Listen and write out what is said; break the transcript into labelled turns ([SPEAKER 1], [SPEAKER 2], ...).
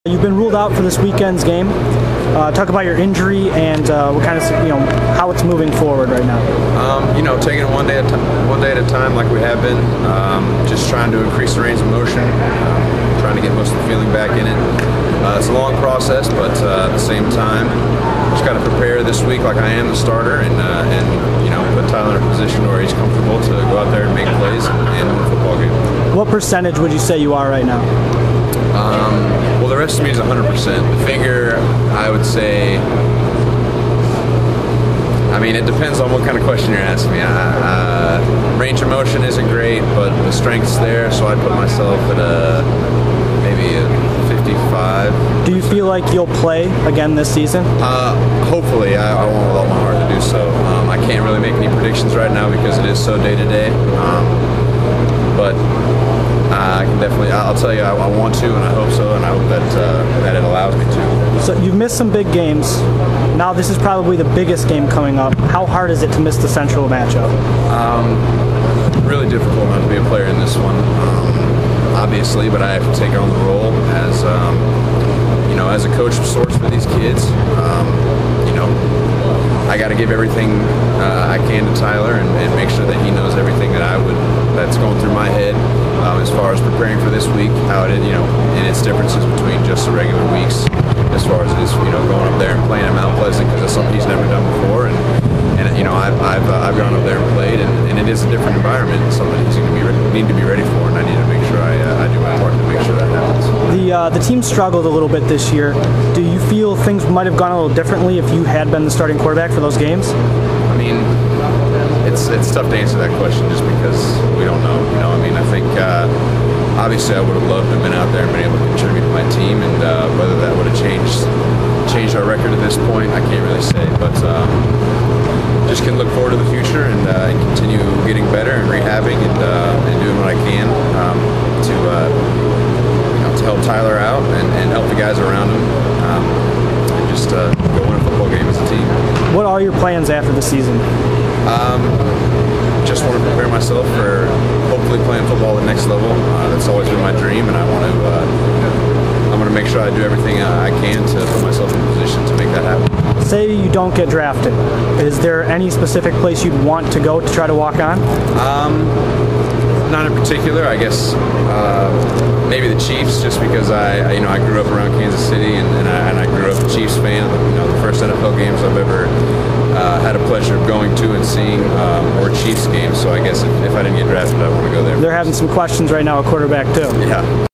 [SPEAKER 1] You've been ruled out for this weekend's game. Talk about your injury and what kind of, how it's moving forward right now.
[SPEAKER 2] Taking it one day at a time, like we have been. Just trying to increase the range of motion, trying to get most of the feeling back in it. It's a long process, but at the same time, just got to prepare this week like I am the starter, and put Tyler in a position where he's comfortable to go out there and make plays and win a football game.
[SPEAKER 1] What percentage would you say you are right now?
[SPEAKER 2] Well, the rest of me is 100%. The finger, I would say, it depends on what kind of question you're asking me. Range of motion isn't great, but the strength's there, so I'd put myself at maybe a 55.
[SPEAKER 1] Do you feel like you'll play again this season?
[SPEAKER 2] Hopefully. I want with all my heart to do so. I can't really make any predictions right now because it is so day-to-day. But I can definitely, I'll tell you, I want to, and I hope so, and I hope that it allows me to.
[SPEAKER 1] So you've missed some big games. Now this is probably the biggest game coming up. How hard is it to miss the Central matchup?
[SPEAKER 2] Really difficult not to be a player in this one, obviously, but I have to take on the role as a coach of sorts for these kids. I got to give everything I can to Tyler and make sure that he knows everything that's going through my head as far as preparing for this week, how it and its differences between just the regular weeks, as far as it is going up there and playing at Mount Pleasant, because it's something he's never done before, and I've gone up there and played, and it is a different environment, something he's going to need to be ready for, and I need to make sure I do my part to make sure that happens.
[SPEAKER 1] The team struggled a little bit this year. Do you feel things might have gone a little differently if you had been the starting quarterback for those games?
[SPEAKER 2] It's tough to answer that question just because we don't know. I think obviously I would have loved to have been out there and been able to contribute to my team, and whether that would have changed our record at this point, I can't really say. But just can look forward to the future and continue getting better and rehabbing and doing what I can to help Tyler out and help the guys around him, and just go win a football game as a team.
[SPEAKER 1] What are your plans after the season?
[SPEAKER 2] Just want to prepare myself for hopefully playing football at the next level. That's always been my dream, and I'm going to make sure I do everything I can to put myself in a position to make that happen.
[SPEAKER 1] Say you don't get drafted. Is there any specific place you'd want to go to try to walk on?
[SPEAKER 2] Not in particular. I guess maybe the Chiefs, just because I grew up around Kansas City, and I grew up a Chiefs fan. The first NFL games I've ever had a pleasure of going to and seeing were Chiefs games. So I guess if I didn't get drafted, I want to go there.
[SPEAKER 1] They're having some questions right now at quarterback too.
[SPEAKER 2] Yeah.